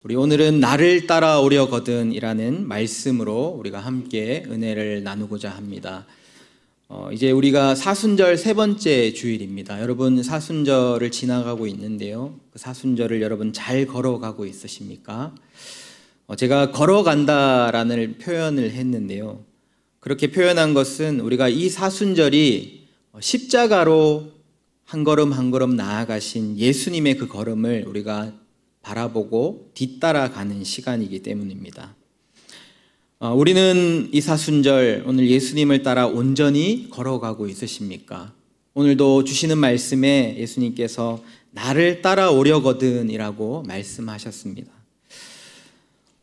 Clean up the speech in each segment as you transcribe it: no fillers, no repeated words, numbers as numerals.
우리 오늘은 나를 따라오려거든이라는 말씀으로 우리가 함께 은혜를 나누고자 합니다. 이제 우리가 사순절 세 번째 주일입니다. 여러분 사순절을 지나가고 있는데요. 그 사순절을 여러분 잘 걸어가고 있으십니까? 제가 걸어간다라는 표현을 했는데요. 그렇게 표현한 것은 우리가 이 사순절이 십자가로 한 걸음 한 걸음 나아가신 예수님의 그 걸음을 우리가 바라보고 뒤따라가는 시간이기 때문입니다. 우리는 이 사순절 오늘 예수님을 따라 온전히 걸어가고 있으십니까? 오늘도 주시는 말씀에 예수님께서 나를 따라오려거든 이라고 말씀하셨습니다.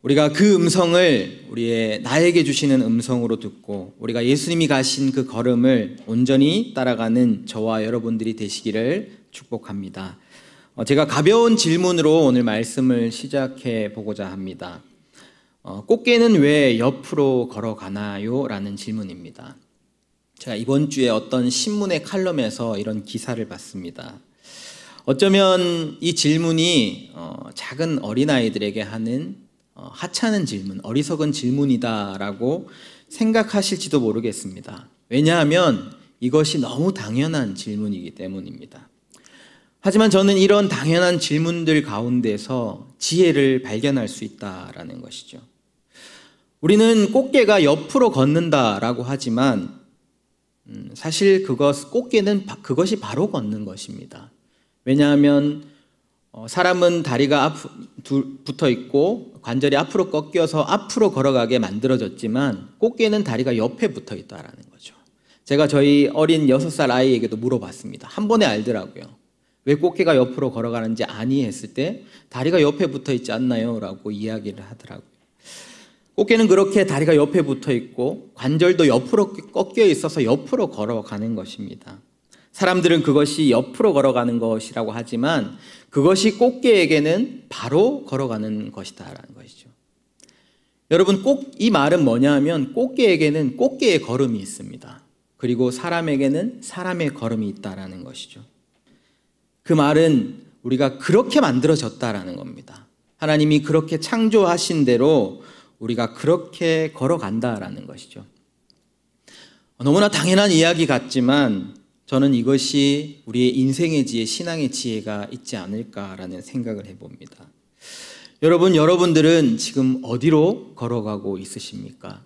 우리가 그 음성을 나에게 주시는 음성으로 듣고 우리가 예수님이 가신 그 걸음을 온전히 따라가는 저와 여러분들이 되시기를 축복합니다. 제가 가벼운 질문으로 오늘 말씀을 시작해 보고자 합니다. 꽃게는 왜 옆으로 걸어가나요? 라는 질문입니다. 제가 이번 주에 어떤 신문의 칼럼에서 이런 기사를 봤습니다. 어쩌면 이 질문이 작은 어린아이들에게 하는 하찮은 질문, 어리석은 질문이다라고 생각하실지도 모르겠습니다. 왜냐하면 이것이 너무 당연한 질문이기 때문입니다. 하지만 저는 이런 당연한 질문들 가운데서 지혜를 발견할 수 있다라는 것이죠. 우리는 꽃게가 옆으로 걷는다라고 하지만 사실 꽃게는 그것이 바로 걷는 것입니다. 왜냐하면 사람은 다리가 붙어 있고 관절이 앞으로 꺾여서 앞으로 걸어가게 만들어졌지만 꽃게는 다리가 옆에 붙어 있다라는 거죠. 제가 저희 어린 6살 아이에게도 물어봤습니다. 한 번에 알더라고요. 왜 꽃게가 옆으로 걸어가는지 아니 했을 때 다리가 옆에 붙어 있지 않나요? 라고 이야기를 하더라고요. 꽃게는 그렇게 다리가 옆에 붙어 있고 관절도 옆으로 꺾여 있어서 옆으로 걸어가는 것입니다. 사람들은 그것이 옆으로 걸어가는 것이라고 하지만 그것이 꽃게에게는 바로 걸어가는 것이다라는 것이죠. 여러분 이 말은 뭐냐 하면 꽃게에게는 꽃게의 걸음이 있습니다. 그리고 사람에게는 사람의 걸음이 있다라는 것이죠. 그 말은 우리가 그렇게 만들어졌다라는 겁니다. 하나님이 그렇게 창조하신 대로 우리가 그렇게 걸어간다라는 것이죠. 너무나 당연한 이야기 같지만 저는 이것이 우리의 인생의 지혜, 신앙의 지혜가 있지 않을까라는 생각을 해봅니다. 여러분들은 지금 어디로 걸어가고 있으십니까?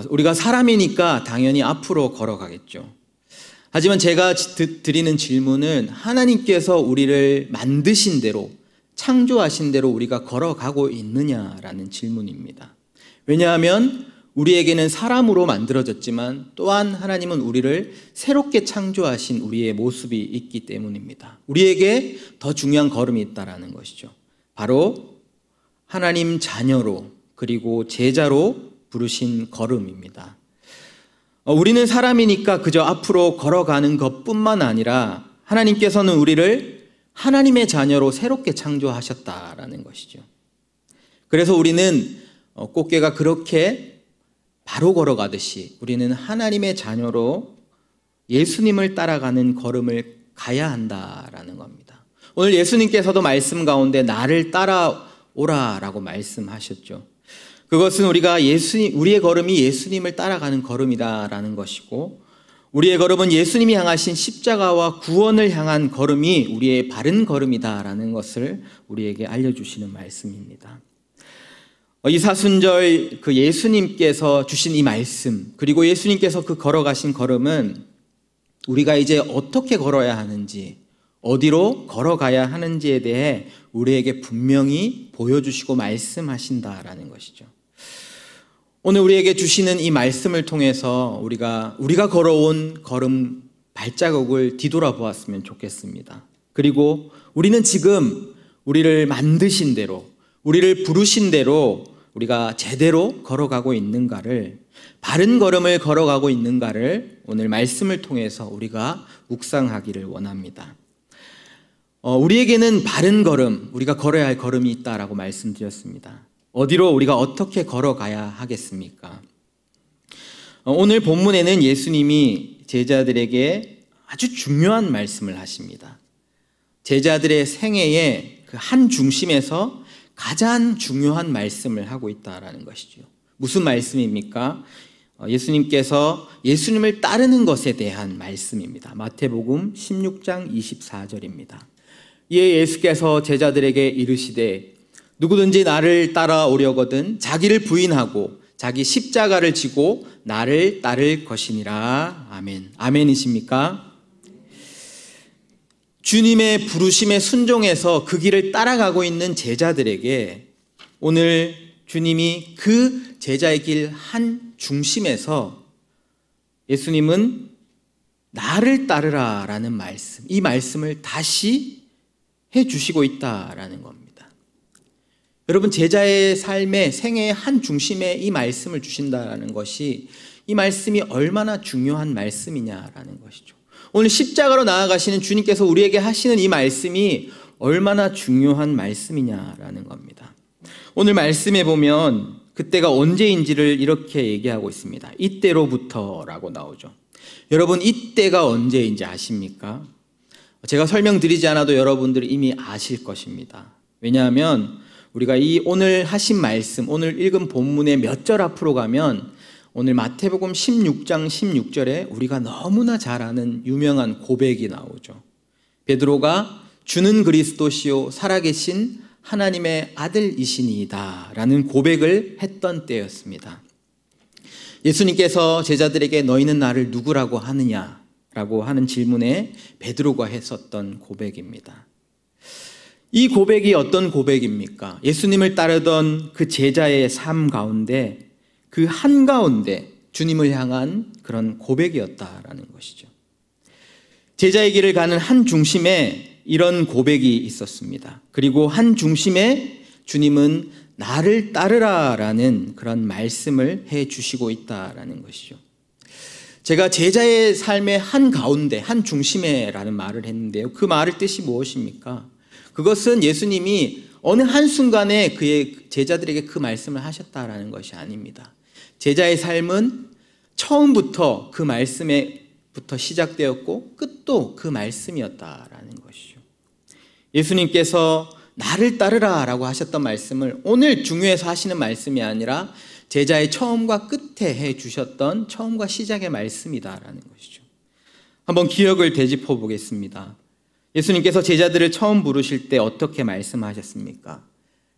우리가 사람이니까 당연히 앞으로 걸어가겠죠. 하지만 제가 드리는 질문은 하나님께서 우리를 만드신 대로, 창조하신 대로 우리가 걸어가고 있느냐라는 질문입니다. 왜냐하면 우리에게는 사람으로 만들어졌지만 또한 하나님은 우리를 새롭게 창조하신 우리의 모습이 있기 때문입니다. 우리에게 더 중요한 걸음이 있다는 것이죠. 바로 하나님 자녀로 그리고 제자로 부르신 걸음입니다. 우리는 사람이니까 그저 앞으로 걸어가는 것뿐만 아니라 하나님께서는 우리를 하나님의 자녀로 새롭게 창조하셨다라는 것이죠. 그래서 우리는 꽃게가 그렇게 바로 걸어가듯이 우리는 하나님의 자녀로 예수님을 따라가는 걸음을 가야 한다라는 겁니다. 오늘 예수님께서도 말씀 가운데 나를 따라오라라고 말씀하셨죠. 그것은 우리의 걸음이 예수님을 따라가는 걸음이다라는 것이고 우리의 걸음은 예수님이 향하신 십자가와 구원을 향한 걸음이 우리의 바른 걸음이다라는 것을 우리에게 알려주시는 말씀입니다. 이 사순절 그 예수님께서 주신 이 말씀 그리고 예수님께서 그 걸어가신 걸음은 우리가 이제 어떻게 걸어야 하는지 어디로 걸어가야 하는지에 대해 우리에게 분명히 보여주시고 말씀하신다라는 것이죠. 오늘 우리에게 주시는 이 말씀을 통해서 우리가 걸어온 걸음 발자국을 뒤돌아보았으면 좋겠습니다. 그리고 우리는 지금 우리를 만드신 대로 우리를 부르신 대로 우리가 제대로 걸어가고 있는가를 바른 걸음을 걸어가고 있는가를 오늘 말씀을 통해서 우리가 묵상하기를 원합니다. 우리에게는 바른 걸음, 우리가 걸어야 할 걸음이 있다라고 말씀드렸습니다. 어디로 우리가 어떻게 걸어가야 하겠습니까? 오늘 본문에는 예수님이 제자들에게 아주 중요한 말씀을 하십니다. 제자들의 생애의 그 한 중심에서 가장 중요한 말씀을 하고 있다라는 것이죠. 무슨 말씀입니까? 예수님께서 예수님을 따르는 것에 대한 말씀입니다. 마태복음 16장 24절입니다. 이에 예수께서 제자들에게 이르시되 누구든지 나를 따라오려거든 자기를 부인하고 자기 십자가를 지고 나를 따를 것이니라. 아멘. 아멘이십니까? 주님의 부르심에 순종해서 그 길을 따라가고 있는 제자들에게 오늘 주님이 그 제자의 길 한 중심에서 예수님은 나를 따르라 라는 말씀, 이 말씀을 다시 해주시고 있다라는 겁니다. 여러분, 제자의 삶의 생애의 한 중심에 이 말씀을 주신다라는 것이, 이 말씀이 얼마나 중요한 말씀이냐라는 것이죠. 오늘 십자가로 나아가시는 주님께서 우리에게 하시는 이 말씀이 얼마나 중요한 말씀이냐라는 겁니다. 오늘 말씀에 보면 그때가 언제인지를 이렇게 얘기하고 있습니다. 이때로부터라고 나오죠. 여러분, 이때가 언제인지 아십니까? 제가 설명드리지 않아도 여러분들이 이미 아실 것입니다. 왜냐하면 우리가 이 오늘 하신 말씀, 오늘 읽은 본문의 몇 절 앞으로 가면 오늘 마태복음 16장 16절에 우리가 너무나 잘 아는 유명한 고백이 나오죠. 베드로가 주는 그리스도시요 살아계신 하나님의 아들이시니이다 라는 고백을 했던 때였습니다. 예수님께서 제자들에게 너희는 나를 누구라고 하느냐라고 하는 질문에 베드로가 했었던 고백입니다. 이 고백이 어떤 고백입니까? 예수님을 따르던 그 제자의 삶 가운데 그 한가운데 주님을 향한 그런 고백이었다라는 것이죠. 제자의 길을 가는 한 중심에 이런 고백이 있었습니다. 그리고 한 중심에 주님은 나를 따르라라는 그런 말씀을 해 주시고 있다라는 것이죠. 제가 제자의 삶의 한 가운데, 한 중심에라는 말을 했는데요. 그 말의 뜻이 무엇입니까? 그것은 예수님이 어느 한순간에 그의 제자들에게 그 말씀을 하셨다라는 것이 아닙니다. 제자의 삶은 처음부터 그 말씀에부터 시작되었고 끝도 그 말씀이었다라는 것이죠. 예수님께서 나를 따르라 라고 하셨던 말씀을 오늘 중요해서 하시는 말씀이 아니라 제자의 처음과 끝에 해 주셨던 처음과 시작의 말씀이다라는 것이죠. 한번 기억을 되짚어 보겠습니다. 예수님께서 제자들을 처음 부르실 때 어떻게 말씀하셨습니까?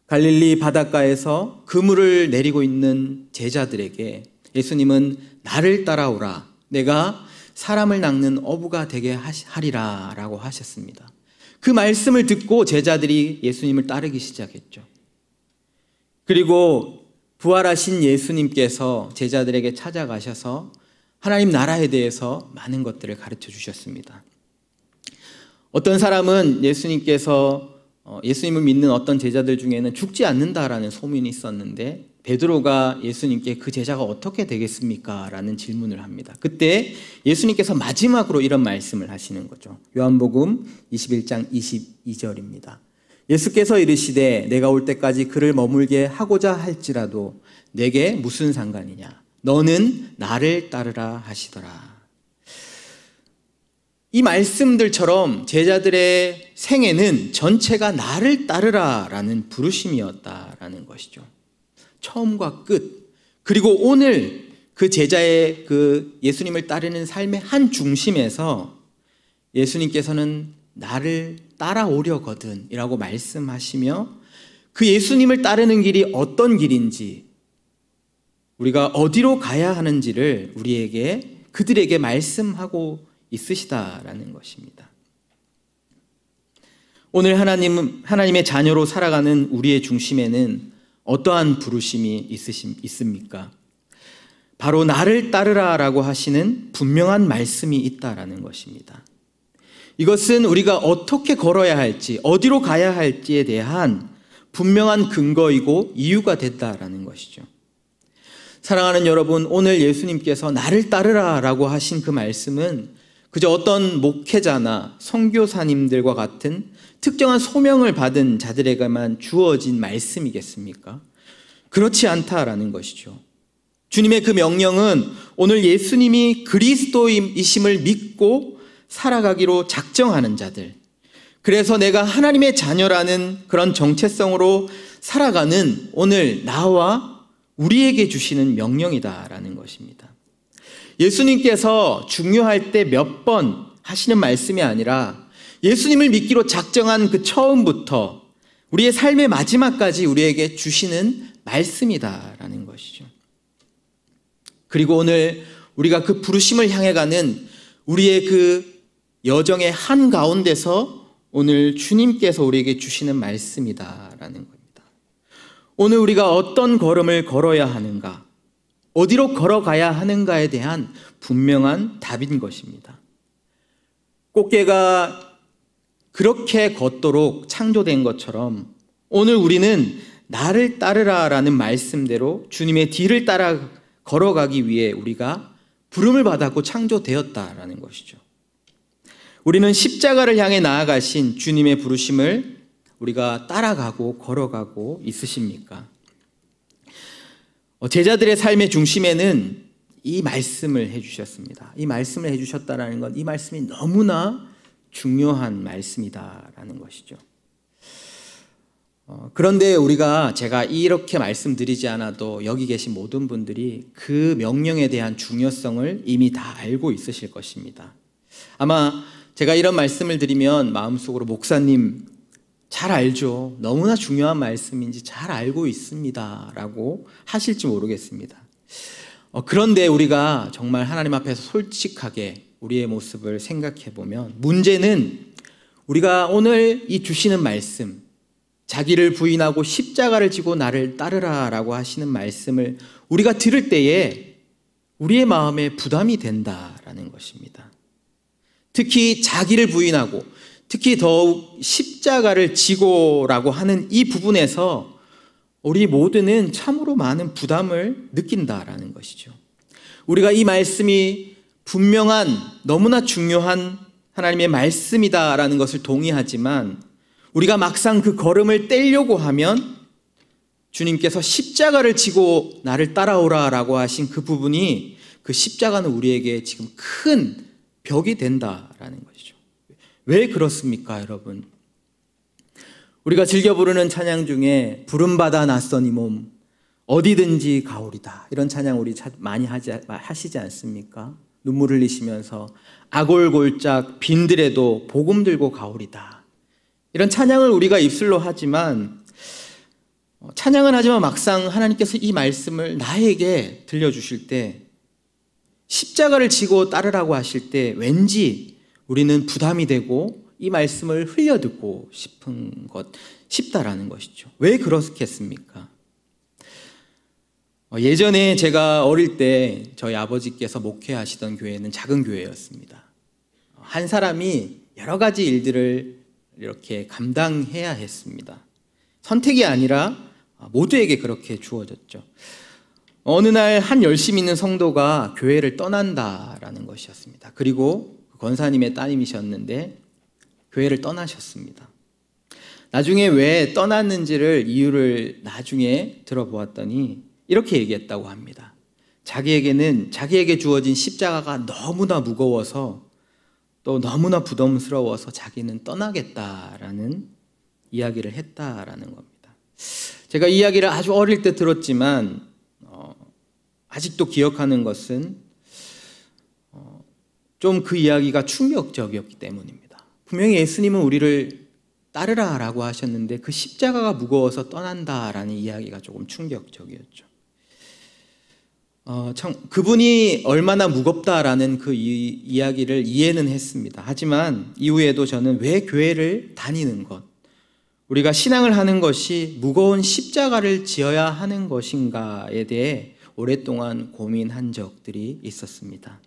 갈릴리 바닷가에서 그물을 내리고 있는 제자들에게 예수님은 나를 따라오라, 내가 사람을 낚는 어부가 되게 하리라 라고 하셨습니다. 그 말씀을 듣고 제자들이 예수님을 따르기 시작했죠. 그리고 부활하신 예수님께서 제자들에게 찾아가셔서 하나님 나라에 대해서 많은 것들을 가르쳐 주셨습니다. 어떤 사람은 예수님을 믿는 어떤 제자들 중에는 죽지 않는다라는 소문이 있었는데 베드로가 예수님께 그 제자가 어떻게 되겠습니까? 라는 질문을 합니다. 그때 예수님께서 마지막으로 이런 말씀을 하시는 거죠. 요한복음 21장 22절입니다. 예수께서 이르시되 내가 올 때까지 그를 머물게 하고자 할지라도 내게 무슨 상관이냐? 너는 나를 따르라 하시더라. 이 말씀들처럼 제자들의 생애는 전체가 나를 따르라라는 부르심이었다라는 것이죠. 처음과 끝, 그리고 오늘 그 제자의 그 예수님을 따르는 삶의 한 중심에서 예수님께서는 나를 따라오려거든 이라고 말씀하시며 그 예수님을 따르는 길이 어떤 길인지, 우리가 어디로 가야 하는지를 그들에게 말씀하고 있으시다라는 것입니다. 오늘 하나님의 자녀로 살아가는 우리의 중심에는 어떠한 부르심이 있습니까? 바로 나를 따르라라고 하시는 분명한 말씀이 있다라는 것입니다. 이것은 우리가 어떻게 걸어야 할지, 어디로 가야 할지에 대한 분명한 근거이고 이유가 됐다라는 것이죠. 사랑하는 여러분, 오늘 예수님께서 나를 따르라라고 하신 그 말씀은 그저 어떤 목회자나 선교사님들과 같은 특정한 소명을 받은 자들에게만 주어진 말씀이겠습니까? 그렇지 않다라는 것이죠. 주님의 그 명령은 오늘 예수님이 그리스도이심을 믿고 살아가기로 작정하는 자들, 그래서 내가 하나님의 자녀라는 그런 정체성으로 살아가는 오늘 나와 우리에게 주시는 명령이다라는 것입니다. 예수님께서 중요할 때 몇 번 하시는 말씀이 아니라 예수님을 믿기로 작정한 그 처음부터 우리의 삶의 마지막까지 우리에게 주시는 말씀이다라는 것이죠. 그리고 오늘 우리가 그 부르심을 향해 가는 우리의 그 여정의 한가운데서 오늘 주님께서 우리에게 주시는 말씀이다라는 겁니다. 오늘 우리가 어떤 걸음을 걸어야 하는가, 어디로 걸어가야 하는가에 대한 분명한 답인 것입니다. 꽃게가 그렇게 걷도록 창조된 것처럼 오늘 우리는 나를 따르라라는 말씀대로 주님의 뒤를 따라 걸어가기 위해 우리가 부름을 받았고 창조되었다라는 것이죠. 우리는 십자가를 향해 나아가신 주님의 부르심을 우리가 따라가고 걸어가고 있으십니까? 제자들의 삶의 중심에는 이 말씀을 해주셨습니다. 이 말씀을 해주셨다라는 건 이 말씀이 너무나 중요한 말씀이다라는 것이죠. 그런데 제가 이렇게 말씀드리지 않아도 여기 계신 모든 분들이 그 명령에 대한 중요성을 이미 다 알고 있으실 것입니다. 아마 제가 이런 말씀을 드리면 마음속으로 목사님 잘 알죠. 너무나 중요한 말씀인지 잘 알고 있습니다 라고 하실지 모르겠습니다. 그런데 우리가 정말 하나님 앞에서 솔직하게 우리의 모습을 생각해 보면 문제는 우리가 오늘 이 주시는 말씀, 자기를 부인하고 십자가를 지고 나를 따르라 라고 하시는 말씀을 우리가 들을 때에 우리의 마음에 부담이 된다라는 것입니다. 특히 자기를 부인하고 특히 더욱 십자가를 지고라고 하는 이 부분에서 우리 모두는 참으로 많은 부담을 느낀다라는 것이죠. 우리가 이 말씀이 분명한 너무나 중요한 하나님의 말씀이다라는 것을 동의하지만 우리가 막상 그 걸음을 떼려고 하면 주님께서 십자가를 지고 나를 따라오라라고 하신 그 부분이 그 십자가는 우리에게 지금 큰 벽이 된다라는 것이죠. 왜 그렇습니까, 여러분? 우리가 즐겨 부르는 찬양 중에 부름받아 낯선 이 몸 어디든지 가오리다, 이런 찬양 우리 많이 하시지 않습니까? 눈물 흘리시면서 아골골짝 빈들에도 복음 들고 가오리다, 이런 찬양을 우리가 입술로 하지만 찬양은 하지만 막상 하나님께서 이 말씀을 나에게 들려주실 때 십자가를 지고 따르라고 하실 때 왠지 우리는 부담이 되고 이 말씀을 흘려듣고 싶다라는 것이죠. 왜 그렇겠습니까? 예전에 제가 어릴 때 저희 아버지께서 목회하시던 교회는 작은 교회였습니다. 한 사람이 여러 가지 일들을 이렇게 감당해야 했습니다. 선택이 아니라 모두에게 그렇게 주어졌죠. 어느 날 한 열심 있는 성도가 교회를 떠난다라는 것이었습니다. 그리고 권사님의 따님이셨는데 교회를 떠나셨습니다. 나중에 왜 떠났는지를 이유를 나중에 들어보았더니 이렇게 얘기했다고 합니다. 자기에게 주어진 십자가가 너무나 무거워서 또 너무나 부담스러워서 자기는 떠나겠다라는 이야기를 했다라는 겁니다. 제가 이 이야기를 아주 어릴 때 들었지만 아직도 기억하는 것은 좀 그 이야기가 충격적이었기 때문입니다. 분명히 예수님은 우리를 따르라라고 하셨는데 그 십자가가 무거워서 떠난다라는 이야기가 조금 충격적이었죠. 그분이 얼마나 무겁다라는 그 이야기를 이해는 했습니다. 하지만 이후에도 저는 왜 교회를 다니는 것, 우리가 신앙을 하는 것이 무거운 십자가를 지어야 하는 것인가에 대해 오랫동안 고민한 적들이 있었습니다.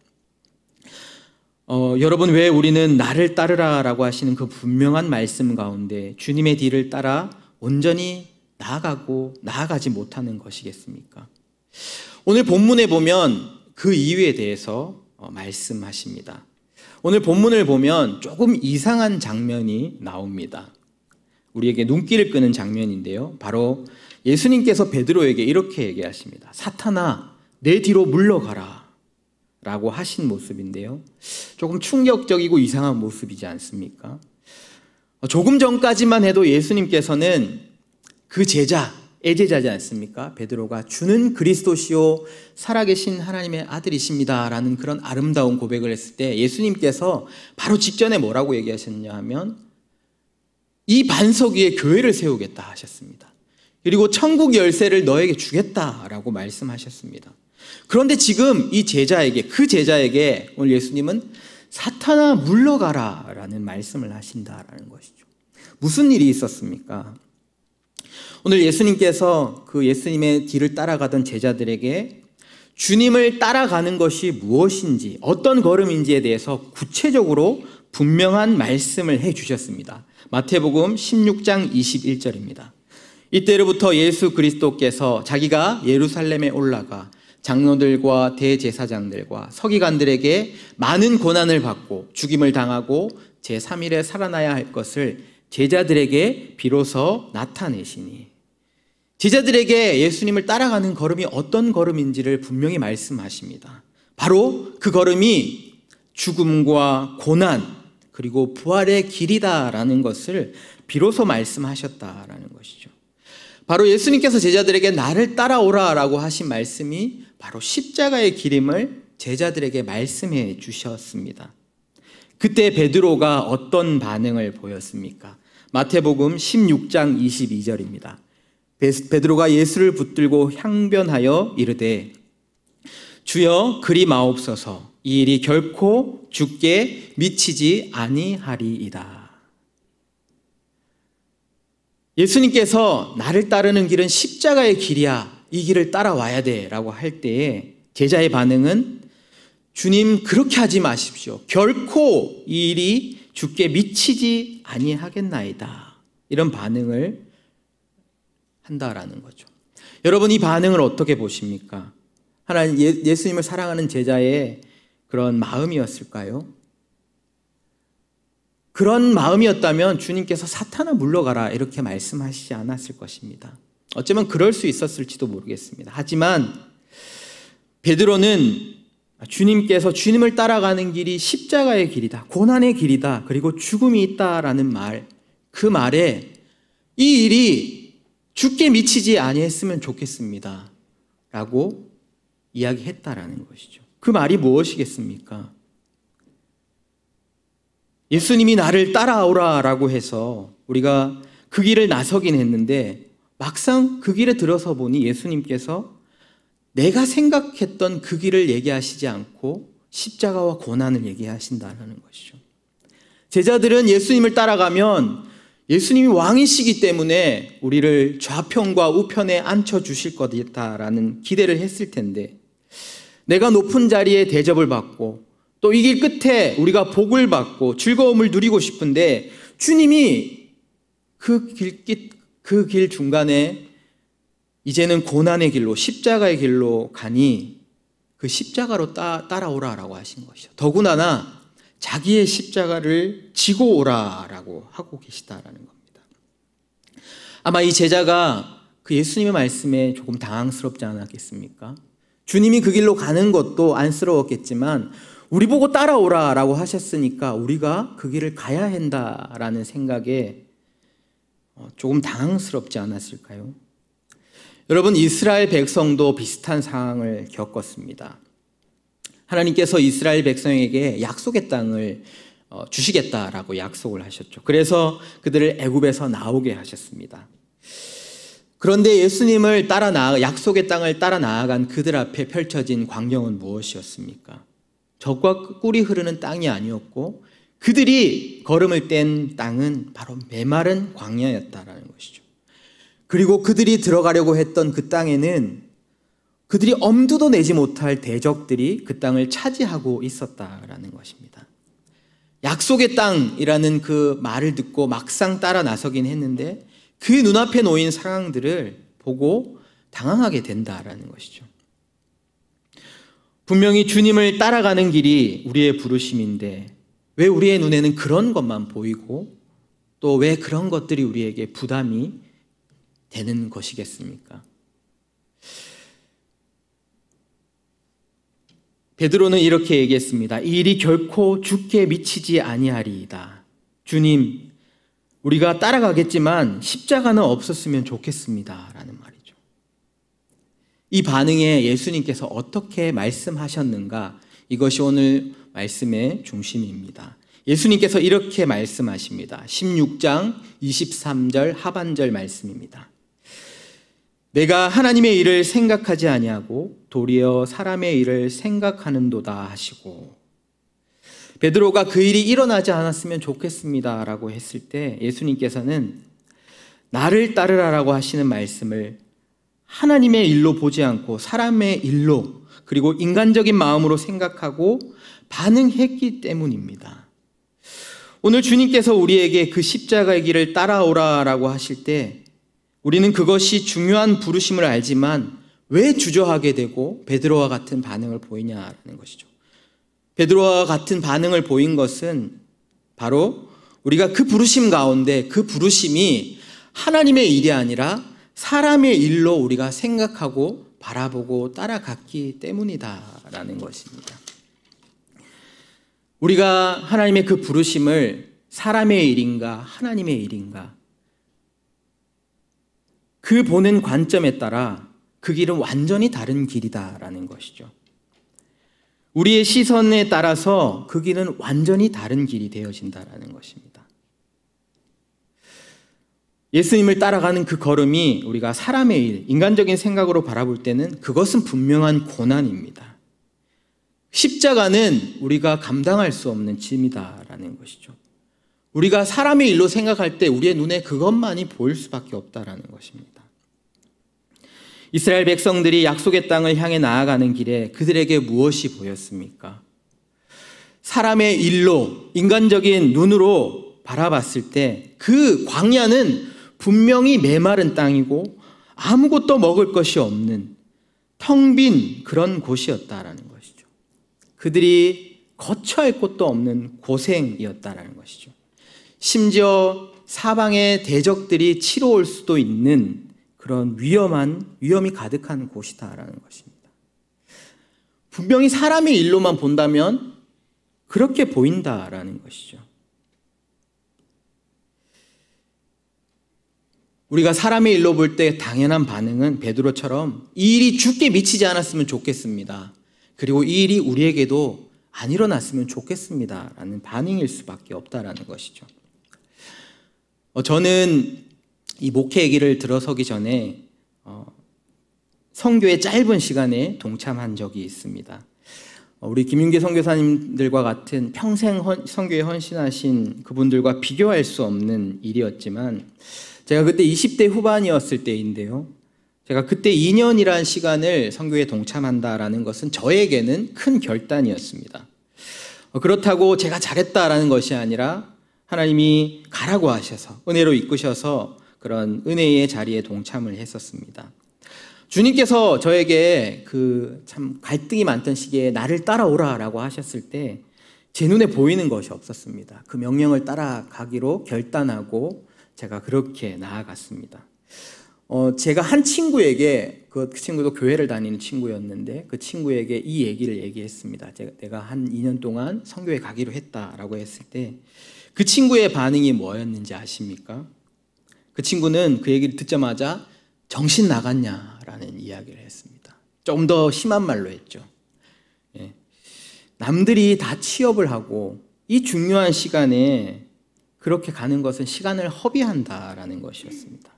여러분, 왜 우리는 나를 따르라라고 하시는 그 분명한 말씀 가운데 주님의 뒤를 따라 온전히 나아가지 못하는 것이겠습니까? 오늘 본문에 보면 그 이유에 대해서 말씀하십니다. 오늘 본문을 보면 조금 이상한 장면이 나옵니다. 우리에게 눈길을 끄는 장면인데요. 바로 예수님께서 베드로에게 이렇게 얘기하십니다. 사탄아, 내 뒤로 물러가라 라고 하신 모습인데요. 조금 충격적이고 이상한 모습이지 않습니까? 조금 전까지만 해도 예수님께서는 그 제자, 애제자지 않습니까? 베드로가 주는 그리스도시요 살아계신 하나님의 아들이십니다 라는 그런 아름다운 고백을 했을 때 예수님께서 바로 직전에 뭐라고 얘기하셨냐 하면 이 반석 위에 교회를 세우겠다 하셨습니다. 그리고 천국 열쇠를 너에게 주겠다라고 말씀하셨습니다. 그런데 지금 이 제자에게, 그 제자에게 오늘 예수님은 사탄아 물러가라 라는 말씀을 하신다라는 것이죠. 무슨 일이 있었습니까? 오늘 예수님께서 그 예수님의 뒤를 따라가던 제자들에게 주님을 따라가는 것이 무엇인지, 어떤 걸음인지에 대해서 구체적으로 분명한 말씀을 해 주셨습니다. 마태복음 16장 21절입니다. 이때로부터 예수 그리스도께서 자기가 예루살렘에 올라가 장로들과 대제사장들과 서기관들에게 많은 고난을 받고 죽임을 당하고 제3일에 살아나야 할 것을 제자들에게 비로소 나타내시니, 제자들에게 예수님을 따라가는 걸음이 어떤 걸음인지를 분명히 말씀하십니다. 바로 그 걸음이 죽음과 고난 그리고 부활의 길이다라는 것을 비로소 말씀하셨다라는 것이죠. 바로 예수님께서 제자들에게 나를 따라오라라고 하신 말씀이 바로 십자가의 길임을 제자들에게 말씀해 주셨습니다. 그때 베드로가 어떤 반응을 보였습니까? 마태복음 16장 22절입니다. 베드로가 예수를 붙들고 항변하여 이르되 주여 그리 마옵소서, 이 일이 결코 주께 미치지 아니하리이다. 예수님께서 나를 따르는 길은 십자가의 길이야, 이 길을 따라와야 돼 라고 할 때에 제자의 반응은 주님 그렇게 하지 마십시오, 결코 이 일이 주께 미치지 아니하겠나이다, 이런 반응을 한다라는 거죠. 여러분, 이 반응을 어떻게 보십니까? 하나님 예수님을 사랑하는 제자의 그런 마음이었을까요? 그런 마음이었다면 주님께서 사탄아 물러가라 이렇게 말씀하시지 않았을 것입니다. 어쩌면 그럴 수 있었을지도 모르겠습니다. 하지만 베드로는 주님께서 주님을 따라가는 길이 십자가의 길이다, 고난의 길이다, 그리고 죽음이 있다라는 말, 그 말에 이 일이 주께 미치지 아니했으면 좋겠습니다 라고 이야기했다라는 것이죠. 그 말이 무엇이겠습니까? 예수님이 나를 따라오라 라고 해서 우리가 그 길을 나서긴 했는데 막상 그 길에 들어서 보니 예수님께서 내가 생각했던 그 길을 얘기하시지 않고 십자가와 고난을 얘기하신다는 것이죠. 제자들은 예수님을 따라가면 예수님이 왕이시기 때문에 우리를 좌편과 우편에 앉혀주실 거다라는 기대를 했을 텐데, 내가 높은 자리에 대접을 받고 또 이 길 끝에 우리가 복을 받고 즐거움을 누리고 싶은데 주님이 그 길 중간에 이제는 고난의 길로, 십자가의 길로 가니 그 십자가로 따라오라라고 하신 것이죠. 더구나 자기의 십자가를 지고 오라라고 하고 계시다라는 겁니다. 아마 이 제자가 그 예수님의 말씀에 조금 당황스럽지 않았겠습니까? 주님이 그 길로 가는 것도 안쓰러웠겠지만 우리 보고 따라오라라고 하셨으니까 우리가 그 길을 가야 한다라는 생각에 조금 당황스럽지 않았을까요? 여러분, 이스라엘 백성도 비슷한 상황을 겪었습니다. 하나님께서 이스라엘 백성에게 약속의 땅을 주시겠다라고 약속을 하셨죠. 그래서 그들을 애굽에서 나오게 하셨습니다. 그런데 예수님을 약속의 땅을 따라 나아간 그들 앞에 펼쳐진 광경은 무엇이었습니까? 젖과 꿀이 흐르는 땅이 아니었고 그들이 걸음을 뗀 땅은 바로 메마른 광야였다라는 것이죠. 그리고 그들이 들어가려고 했던 그 땅에는 그들이 엄두도 내지 못할 대적들이 그 땅을 차지하고 있었다라는 것입니다. 약속의 땅이라는 그 말을 듣고 막상 따라 나서긴 했는데 그 눈앞에 놓인 상황들을 보고 당황하게 된다라는 것이죠. 분명히 주님을 따라가는 길이 우리의 부르심인데 왜 우리의 눈에는 그런 것만 보이고 또 왜 그런 것들이 우리에게 부담이 되는 것이겠습니까? 베드로는 이렇게 얘기했습니다. 이 일이 결코 주께 미치지 아니하리이다. 주님, 우리가 따라가겠지만 십자가는 없었으면 좋겠습니다 라는 말이죠. 이 반응에 예수님께서 어떻게 말씀하셨는가, 이것이 오늘 말씀의 중심입니다. 예수님께서 이렇게 말씀하십니다. 16장 23절 하반절 말씀입니다. 내가 하나님의 일을 생각하지 아니하고 도리어 사람의 일을 생각하는도다 하시고, 베드로가 그 일이 일어나지 않았으면 좋겠습니다 라고 했을 때 예수님께서는 나를 따르라라고 하시는 말씀을 하나님의 일로 보지 않고 사람의 일로, 그리고 인간적인 마음으로 생각하고 반응했기 때문입니다. 오늘 주님께서 우리에게 그 십자가의 길을 따라오라라고 하실 때 우리는 그것이 중요한 부르심을 알지만 왜 주저하게 되고 베드로와 같은 반응을 보이냐라는 것이죠. 베드로와 같은 반응을 보인 것은 바로 우리가 그 부르심 가운데 그 부르심이 하나님의 일이 아니라 사람의 일로 우리가 생각하고 바라보고 따라갔기 때문이다라는 것입니다. 우리가 하나님의 그 부르심을 사람의 일인가 하나님의 일인가, 그 보는 관점에 따라 그 길은 완전히 다른 길이다라는 것이죠. 우리의 시선에 따라서 그 길은 완전히 다른 길이 되어진다라는 것입니다. 예수님을 따라가는 그 걸음이 우리가 사람의 일, 인간적인 생각으로 바라볼 때는 그것은 분명한 고난입니다. 십자가는 우리가 감당할 수 없는 짐이다라는 것이죠. 우리가 사람의 일로 생각할 때 우리의 눈에 그것만이 보일 수밖에 없다라는 것입니다. 이스라엘 백성들이 약속의 땅을 향해 나아가는 길에 그들에게 무엇이 보였습니까? 사람의 일로, 인간적인 눈으로 바라봤을 때 그 광야는 분명히 메마른 땅이고 아무것도 먹을 것이 없는 텅 빈 그런 곳이었다라는 것이죠. 그들이 거처할 곳도 없는 고생이었다라는 것이죠. 심지어 사방의 대적들이 치러 올 수도 있는 그런 위험이 가득한 곳이다라는 것입니다. 분명히 사람의 일로만 본다면 그렇게 보인다라는 것이죠. 우리가 사람의 일로 볼 때 당연한 반응은 베드로처럼 이 일이 주께 미치지 않았으면 좋겠습니다. 그리고 이 일이 우리에게도 안 일어났으면 좋겠습니다 라는 반응일 수밖에 없다라는 것이죠. 저는 이 목회 얘기를 들어서기 전에 선교의 짧은 시간에 동참한 적이 있습니다. 우리 김윤기 선교사님들과 같은 평생 선교에 헌신하신 그분들과 비교할 수 없는 일이었지만, 제가 그때 20대 후반이었을 때인데요, 제가 그때 2년이라는 시간을 선교에 동참한다라는 것은 저에게는 큰 결단이었습니다. 그렇다고 제가 잘했다라는 것이 아니라 하나님이 가라고 하셔서 은혜로 이끄셔서 그런 은혜의 자리에 동참을 했었습니다. 주님께서 저에게 그 참 갈등이 많던 시기에 나를 따라오라라고 하셨을 때 제 눈에 보이는 것이 없었습니다. 그 명령을 따라가기로 결단하고 제가 그렇게 나아갔습니다. 제가 한 친구에게, 그 친구도 교회를 다니는 친구였는데 그 친구에게 이 얘기를 얘기했습니다. 내가 한 2년 동안 선교에 가기로 했다라고 했을 때 그 친구의 반응이 뭐였는지 아십니까? 그 친구는 그 얘기를 듣자마자 정신 나갔냐라는 이야기를 했습니다. 좀 더 심한 말로 했죠. 남들이 다 취업을 하고 이 중요한 시간에 그렇게 가는 것은 시간을 허비한다라는 것이었습니다.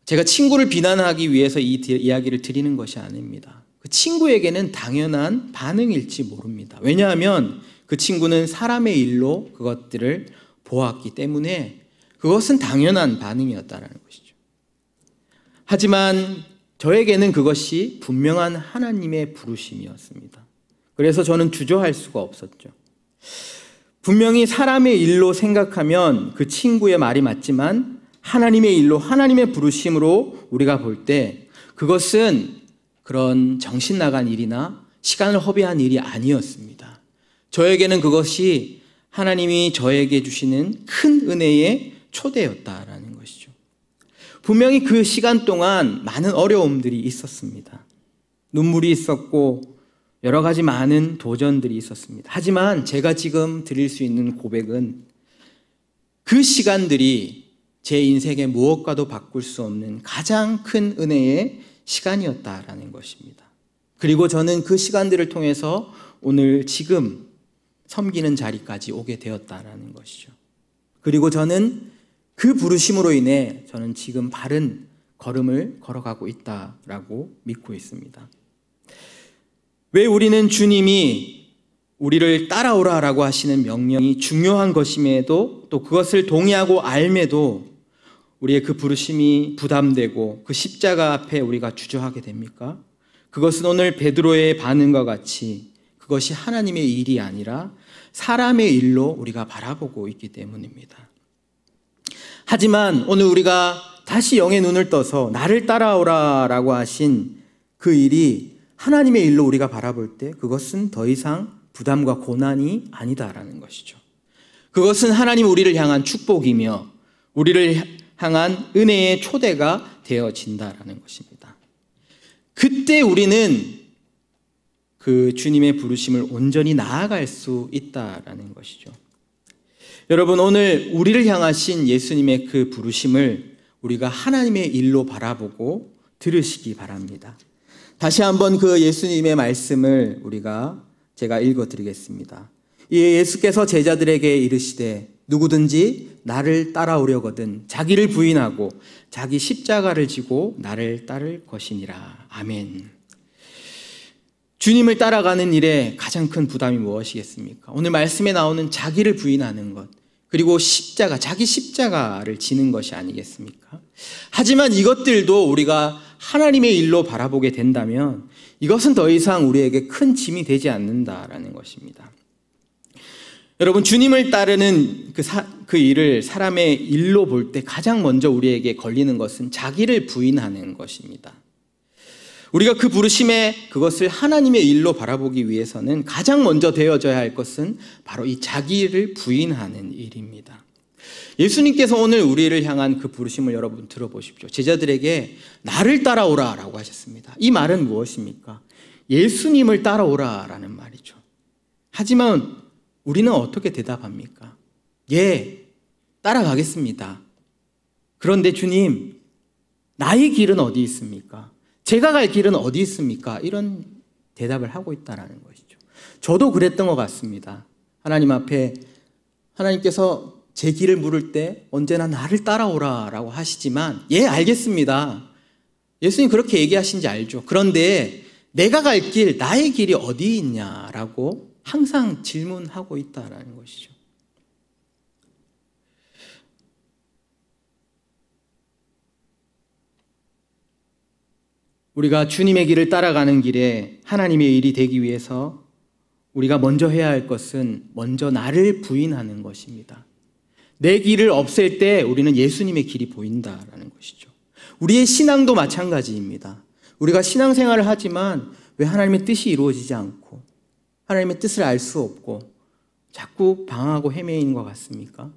제가 친구를 비난하기 위해서 이 이야기를 드리는 것이 아닙니다. 그 친구에게는 당연한 반응일지 모릅니다. 왜냐하면 그 친구는 사람의 일로 그것들을 보았기 때문에 그것은 당연한 반응이었다는 것이죠. 하지만 저에게는 그것이 분명한 하나님의 부르심이었습니다. 그래서 저는 주저할 수가 없었죠. 분명히 사람의 일로 생각하면 그 친구의 말이 맞지만 하나님의 일로, 하나님의 부르심으로 우리가 볼 때 그것은 그런 정신 나간 일이나 시간을 허비한 일이 아니었습니다. 저에게는 그것이 하나님이 저에게 주시는 큰 은혜의 초대였다라는 것이죠. 분명히 그 시간 동안 많은 어려움들이 있었습니다. 눈물이 있었고 여러 가지 많은 도전들이 있었습니다. 하지만 제가 지금 드릴 수 있는 고백은 그 시간들이 제 인생의 무엇과도 바꿀 수 없는 가장 큰 은혜의 시간이었다라는 것입니다. 그리고 저는 그 시간들을 통해서 오늘 지금 섬기는 자리까지 오게 되었다라는 것이죠. 그리고 저는 그 부르심으로 인해 저는 지금 바른 걸음을 걸어가고 있다라고 믿고 있습니다. 왜 우리는 주님이 우리를 따라오라라고 하시는 명령이 중요한 것임에도 또 그것을 동의하고 알매도 우리의 그 부르심이 부담되고 그 십자가 앞에 우리가 주저하게 됩니까? 그것은 오늘 베드로의 반응과 같이 그것이 하나님의 일이 아니라 사람의 일로 우리가 바라보고 있기 때문입니다. 하지만 오늘 우리가 다시 영의 눈을 떠서 나를 따라오라라고 하신 그 일이 하나님의 일로 우리가 바라볼 때 그것은 더 이상 부담과 고난이 아니다라는 것이죠. 그것은 하나님 우리를 향한 축복이며 우리를 향한 은혜의 초대가 되어진다라는 것입니다. 그때 우리는 그 주님의 부르심을 온전히 나아갈 수 있다라는 것이죠. 여러분, 오늘 우리를 향하신 예수님의 그 부르심을 우리가 하나님의 일로 바라보고 들으시기 바랍니다. 다시 한번 그 예수님의 말씀을 제가 읽어드리겠습니다. 예수께서 제자들에게 이르시되 누구든지 나를 따라오려거든 자기를 부인하고 자기 십자가를 지고 나를 따를 것이니라. 아멘. 주님을 따라가는 일에 가장 큰 부담이 무엇이겠습니까? 오늘 말씀에 나오는 자기를 부인하는 것, 그리고 자기 십자가를 지는 것이 아니겠습니까? 하지만 이것들도 우리가 하나님의 일로 바라보게 된다면 이것은 더 이상 우리에게 큰 짐이 되지 않는다라는 것입니다. 여러분, 주님을 따르는 그 일을 사람의 일로 볼 때 가장 먼저 우리에게 걸리는 것은 자기를 부인하는 것입니다. 우리가 그 부르심에 그것을 하나님의 일로 바라보기 위해서는 가장 먼저 되어져야 할 것은 바로 이 자기를 부인하는 일입니다. 예수님께서 오늘 우리를 향한 그 부르심을 여러분 들어보십시오. 제자들에게 나를 따라오라 라고 하셨습니다. 이 말은 무엇입니까? 예수님을 따라오라라는 말이죠. 하지만 우리는 어떻게 대답합니까? 예, 따라가겠습니다. 그런데 주님, 나의 길은 어디 있습니까? 제가 갈 길은 어디 있습니까? 이런 대답을 하고 있다는 것이죠. 저도 그랬던 것 같습니다. 하나님 앞에 하나님께서 제 길을 물을 때 언제나 나를 따라오라라고 하시지만 예, 알겠습니다. 예수님 그렇게 얘기하신지 알죠. 그런데 내가 갈 길, 나의 길이 어디 있냐라고 항상 질문하고 있다는 것이죠. 우리가 주님의 길을 따라가는 길에 하나님의 일이 되기 위해서 우리가 먼저 해야 할 것은 먼저 나를 부인하는 것입니다. 내 길을 없앨 때 우리는 예수님의 길이 보인다라는 것이죠. 우리의 신앙도 마찬가지입니다. 우리가 신앙생활을 하지만 왜 하나님의 뜻이 이루어지지 않고 하나님의 뜻을 알 수 없고 자꾸 방황하고 헤매이는 것 같습니까?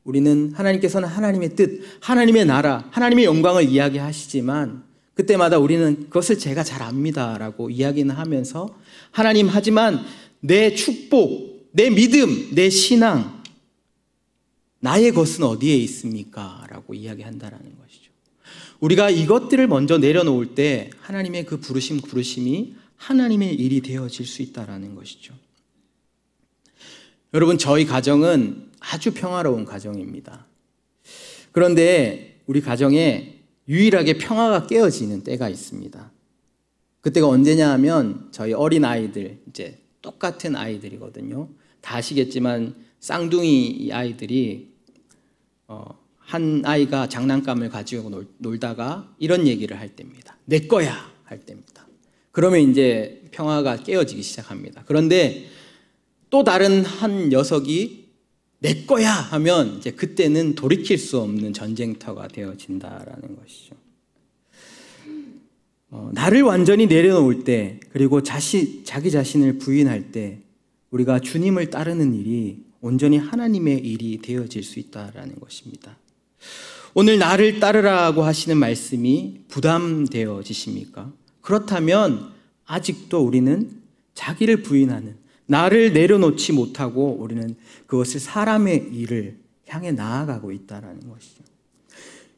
우리는 하나님께서는 하나님의 뜻, 하나님의 나라, 하나님의 영광을 이야기하시지만 그때마다 우리는 그것을 제가 잘 압니다라고 이야기는 하면서 하나님, 하지만 내 축복, 내 믿음, 내 신앙, 나의 것은 어디에 있습니까? 라고 이야기한다는 것이죠. 우리가 이것들을 먼저 내려놓을 때 하나님의 그 부르심이 하나님의 일이 되어질 수 있다는 것이죠. 여러분, 저희 가정은 아주 평화로운 가정입니다. 그런데 우리 가정에 유일하게 평화가 깨어지는 때가 있습니다. 그때가 언제냐 하면 저희 어린 아이들, 이제 똑같은 아이들이거든요. 다 아시겠지만 쌍둥이 아이들이 한 아이가 장난감을 가지고 놀다가 이런 얘기를 할 때입니다. 내 거야 할 때입니다. 그러면 이제 평화가 깨어지기 시작합니다. 그런데 또 다른 한 녀석이 내 거야 하면 이제 그때는 돌이킬 수 없는 전쟁터가 되어진다라는 것이죠. 나를 완전히 내려놓을 때, 그리고 자기 자신을 부인할 때 우리가 주님을 따르는 일이 온전히 하나님의 일이 되어질 수 있다라는 것입니다. 오늘 나를 따르라고 하시는 말씀이 부담되어지십니까? 그렇다면 아직도 우리는 자기를 부인하는, 나를 내려놓지 못하고 우리는 그것을 사람의 일을 향해 나아가고 있다는 것이죠.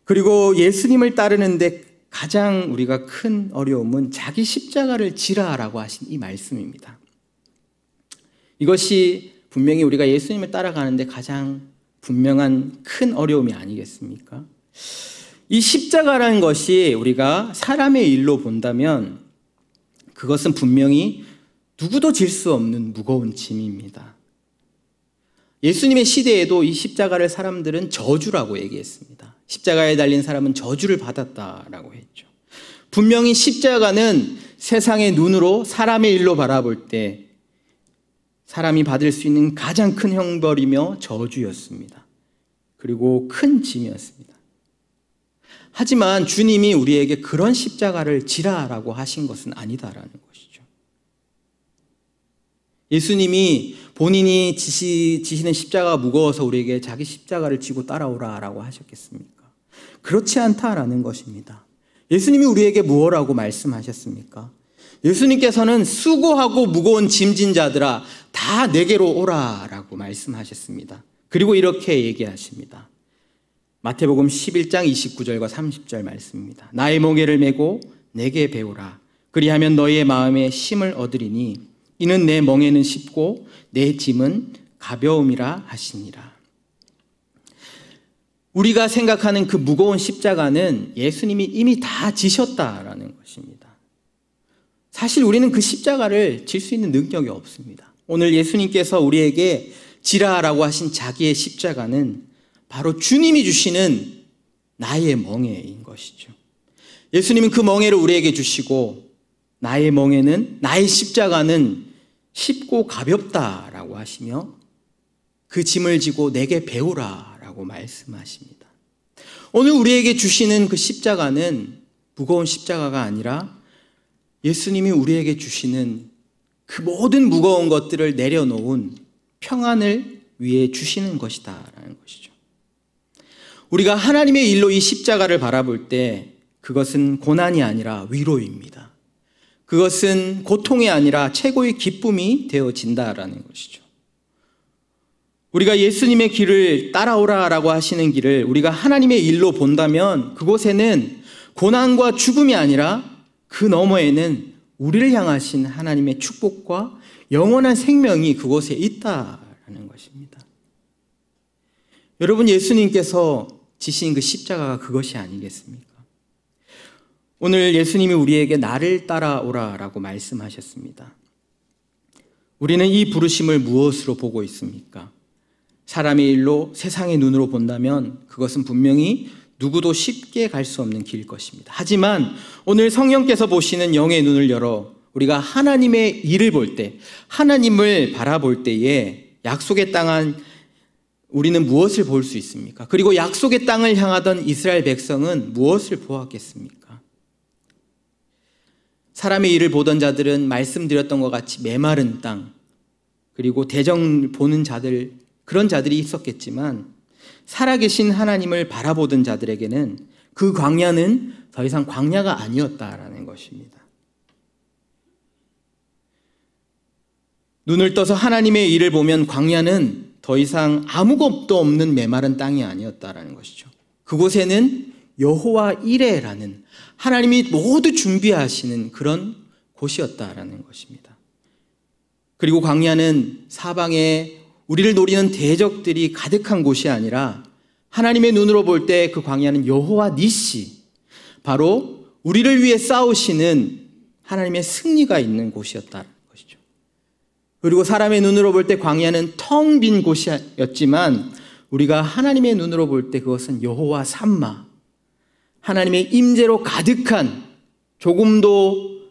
그리고 예수님을 따르는데 가장 우리가 큰 어려움은 자기 십자가를 지라라고 하신 이 말씀입니다. 이것이 분명히 우리가 예수님을 따라가는데 가장 분명한 큰 어려움이 아니겠습니까? 이 십자가라는 것이 우리가 사람의 일로 본다면 그것은 분명히 누구도 질 수 없는 무거운 짐입니다. 예수님의 시대에도 이 십자가를 사람들은 저주라고 얘기했습니다. 십자가에 달린 사람은 저주를 받았다라고 했죠. 분명히 십자가는 세상의 눈으로 사람의 일로 바라볼 때 사람이 받을 수 있는 가장 큰 형벌이며 저주였습니다. 그리고 큰 짐이었습니다. 하지만 주님이 우리에게 그런 십자가를 지라라고 하신 것은 아니다라는 것이죠. 예수님이 본인이 지시는 십자가가 무거워서 우리에게 자기 십자가를 지고 따라오라라고 하셨겠습니까? 그렇지 않다라는 것입니다. 예수님이 우리에게 무엇라고 말씀하셨습니까? 예수님께서는 수고하고 무거운 짐진 자들아 다 내게로 오라라고 말씀하셨습니다. 그리고 이렇게 얘기하십니다. 마태복음 11장 29절과 30절 말씀입니다. 나의 멍에를 메고 내게 배우라. 그리하면 너희의 마음에 쉼을 얻으리니 이는 내 멍에는 쉽고 내 짐은 가벼움이라 하시니라. 우리가 생각하는 그 무거운 십자가는 예수님이 이미 다 지셨다라는 것입니다. 사실 우리는 그 십자가를 질 수 있는 능력이 없습니다. 오늘 예수님께서 우리에게 지라라고 하신 자기의 십자가는 바로 주님이 주시는 나의 멍에인 것이죠. 예수님은 그 멍에를 우리에게 주시고 나의 멍에는, 나의 십자가는 쉽고 가볍다라고 하시며 그 짐을 지고 내게 배우라라고 말씀하십니다. 오늘 우리에게 주시는 그 십자가는 무거운 십자가가 아니라 예수님이 우리에게 주시는 그 모든 무거운 것들을 내려놓은 평안을 위해 주시는 것이다라는 것이죠. 우리가 하나님의 일로 이 십자가를 바라볼 때 그것은 고난이 아니라 위로입니다. 그것은 고통이 아니라 최고의 기쁨이 되어진다라는 것이죠. 우리가 예수님의 길을 따라오라라고 하시는 길을 우리가 하나님의 일로 본다면 그곳에는 고난과 죽음이 아니라 그 너머에는 우리를 향하신 하나님의 축복과 영원한 생명이 그곳에 있다라는 것입니다. 여러분, 예수님께서 지신 그 십자가가 그것이 아니겠습니까? 오늘 예수님이 우리에게 나를 따라오라라고 말씀하셨습니다. 우리는 이 부르심을 무엇으로 보고 있습니까? 사람의 일로, 세상의 눈으로 본다면 그것은 분명히 누구도 쉽게 갈 수 없는 길일 것입니다. 하지만 오늘 성령께서 보시는 영의 눈을 열어 우리가 하나님의 일을 볼 때, 하나님을 바라볼 때에 약속의 땅은 우리는 무엇을 볼 수 있습니까? 그리고 약속의 땅을 향하던 이스라엘 백성은 무엇을 보았겠습니까? 사람의 일을 보던 자들은 말씀드렸던 것 같이 메마른 땅, 그리고 대정 보는 자들, 그런 자들이 있었겠지만 살아계신 하나님을 바라보던 자들에게는 그 광야는 더 이상 광야가 아니었다라는 것입니다. 눈을 떠서 하나님의 일을 보면 광야는 더 이상 아무것도 없는 메마른 땅이 아니었다라는 것이죠. 그곳에는 여호와 이레라는 하나님이 모두 준비하시는 그런 곳이었다라는 것입니다. 그리고 광야는 사방에 우리를 노리는 대적들이 가득한 곳이 아니라 하나님의 눈으로 볼 때 그 광야는 여호와 니시, 바로 우리를 위해 싸우시는 하나님의 승리가 있는 곳이었다는 것이죠. 그리고 사람의 눈으로 볼 때 광야는 텅 빈 곳이었지만 우리가 하나님의 눈으로 볼 때 그것은 여호와 삼마, 하나님의 임재로 가득한, 조금도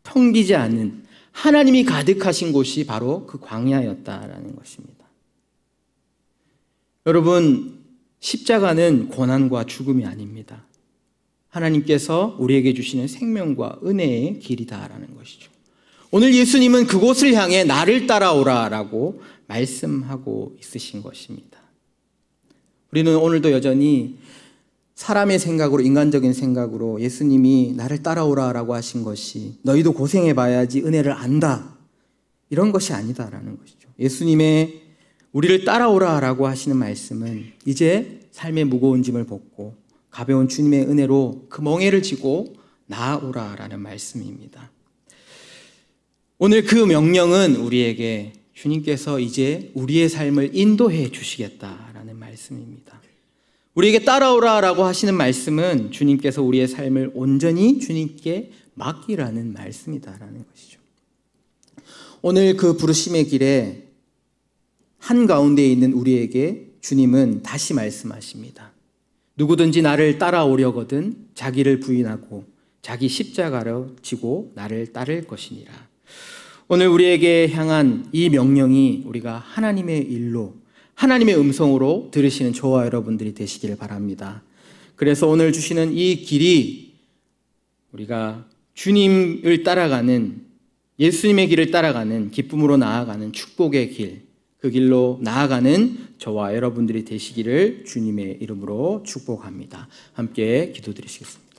텅 비지 않는 하나님이 가득하신 곳이 바로 그 광야였다라는 것입니다. 여러분, 십자가는 고난과 죽음이 아닙니다. 하나님께서 우리에게 주시는 생명과 은혜의 길이다라는 것이죠. 오늘 예수님은 그곳을 향해 나를 따라오라라고 말씀하고 있으신 것입니다. 우리는 오늘도 여전히 사람의 생각으로, 인간적인 생각으로 예수님이 나를 따라오라라고 하신 것이 너희도 고생해봐야지 은혜를 안다, 이런 것이 아니다라는 것이죠. 예수님의 우리를 따라오라라고 하시는 말씀은 이제 삶의 무거운 짐을 벗고 가벼운 주님의 은혜로 그 멍에를 지고 나아오라라는 말씀입니다. 오늘 그 명령은 우리에게 주님께서 이제 우리의 삶을 인도해 주시겠다라는 말씀입니다. 우리에게 따라오라라고 하시는 말씀은 주님께서 우리의 삶을 온전히 주님께 맡기라는 말씀이다라는 것이죠. 오늘 그 부르심의 길에 한가운데 있는 우리에게 주님은 다시 말씀하십니다. 누구든지 나를 따라오려거든 자기를 부인하고 자기 십자가를 지고 나를 따를 것이니라. 오늘 우리에게 향한 이 명령이 우리가 하나님의 일로, 하나님의 음성으로 들으시는 저와 여러분들이 되시기를 바랍니다. 그래서 오늘 주시는 이 길이 우리가 주님을 따라가는, 예수님의 길을 따라가는, 기쁨으로 나아가는 축복의 길, 그 길로 나아가는 저와 여러분들이 되시기를 주님의 이름으로 축복합니다. 함께 기도드리시겠습니다.